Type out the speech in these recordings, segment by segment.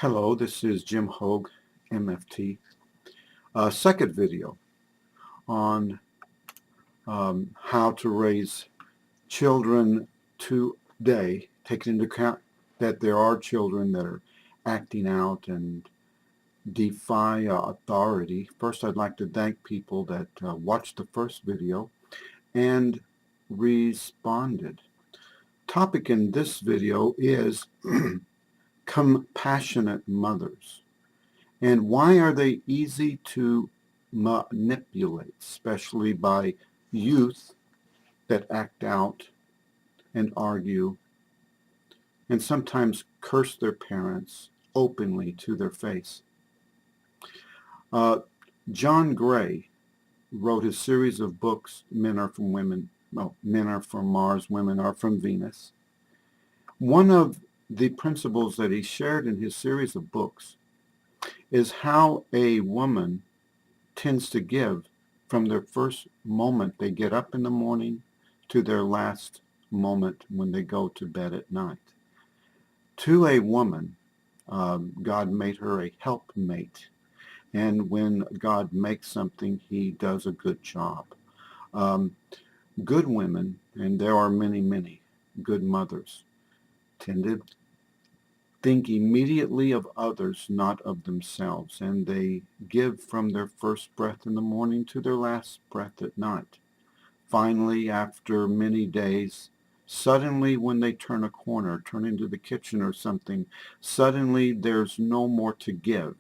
Hello, this is Jim Hogue, MFT. Second video on how to raise children today, taking into account that there are children that are acting out and defy authority. First, I'd like to thank people that watched the first video and responded. Topic in this video is compassionate mothers. And why are they easy to manipulate, especially by youth that act out and argue and sometimes curse their parents openly to their face? John Gray wrote his series of books, Men Are From Women, well, Men Are From Mars, Women Are From Venus. One of the principles that he shared in his series of books is how a woman tends to give from their first moment they get up in the morning to their last moment when they go to bed at night. To a woman, God made her a helpmate. And when God makes something, he does a good job. Good women, and there are many, many good mothers, tend to think immediately of others, not of themselves, and they give from their first breath in the morning to their last breath at night. Finally, after many days, suddenly when they turn a corner, turn into the kitchen or something, suddenly there's no more to give.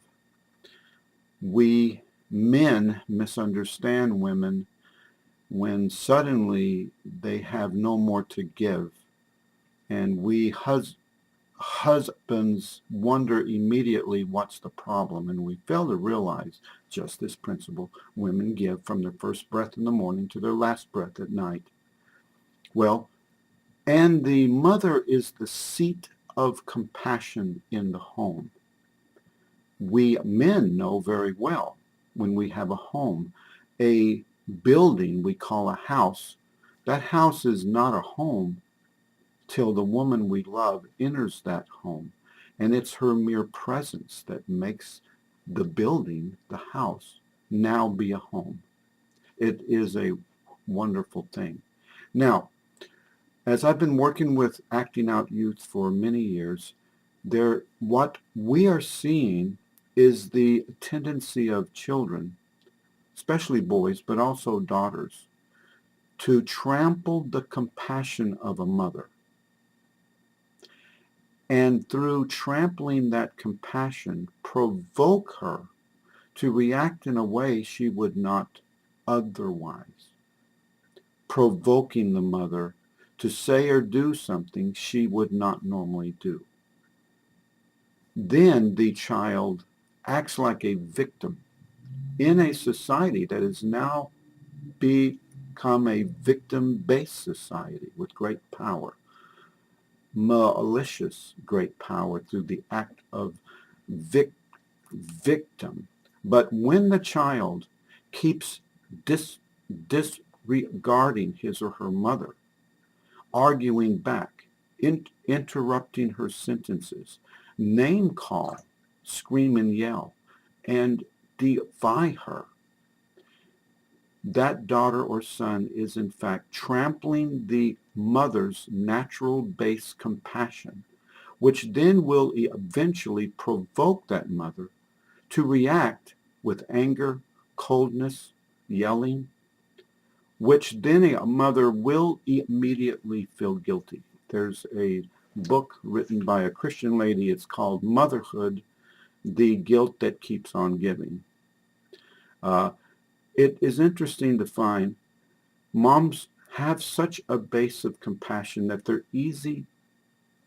We men misunderstand women when suddenly they have no more to give, and we husbands wonder immediately what's the problem, and we fail to realize just this principle. Women give from their first breath in the morning to their last breath at night. Well, and the mother is the seat of compassion in the home. We men know very well when we have a home, a building we call a house. That house is not a home till the woman we love enters that home. And it's her mere presence that makes the building, the house, now be a home. It is a wonderful thing. Now, as I've been working with acting out youth for many years, what we are seeing is the tendency of children, especially boys, but also daughters, to trample the compassion of a mother. And through trampling that compassion, provoke her to react in a way she would not otherwise, provoking the mother to say or do something she would not normally do. Then the child acts like a victim in a society that has now become a victim-based society with great power. Malicious great power through the act of victim. But when the child keeps disregarding his or her mother, arguing back, interrupting her sentences, name call, scream and yell, and defy her, that daughter or son is in fact trampling the mother's natural base compassion, which then will eventually provoke that mother to react with anger, coldness, yelling, which then a mother will immediately feel guilty. There's a book written by a Christian lady. It's called Motherhood, The Guilt That Keeps on Giving. It is interesting to find moms have such a base of compassion that they're easy,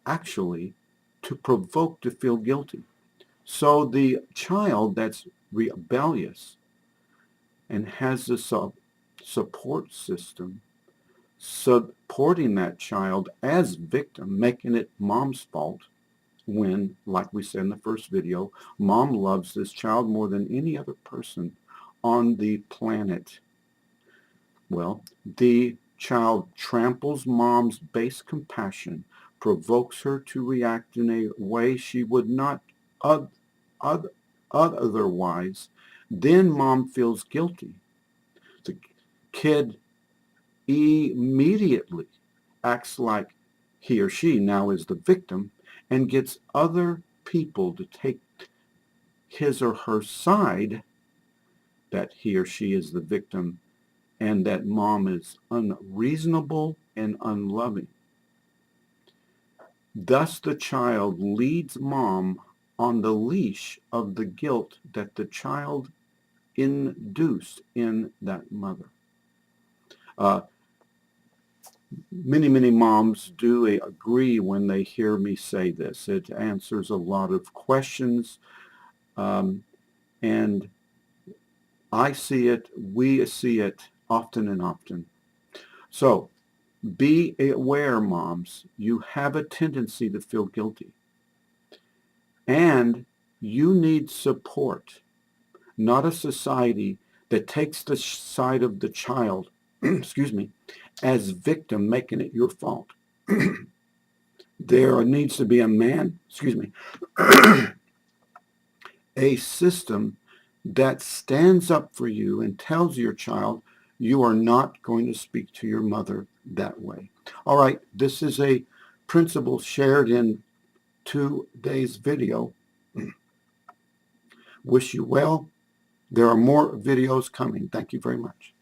actually, to provoke to feel guilty. So the child that's rebellious and has a support system supporting that child as victim, making it mom's fault, when, like we said in the first video, mom loves this child more than any other person on the planet. Well, the child tramples mom's base compassion, provokes her to react in a way she would not oth- oth- otherwise, then mom feels guilty. The kid immediately acts like he or she now is the victim and gets other people to take his or her side that he or she is the victim and that mom is unreasonable and unloving. Thus, the child leads mom on the leash of the guilt that the child induced in that mother. Uh, many moms do agree when they hear me say this. It answers a lot of questions, um, and I see it, we see it often and often. So be aware, moms, you have a tendency to feel guilty, and you need support, not a society that takes the side of the child, excuse me, as victim, making it your fault. There needs to be a man, excuse me, a system that stands up for you and tells your child you are not going to speak to your mother that way. All right, this is a principle shared in today's video. Wish you well. There are more videos coming. Thank you very much.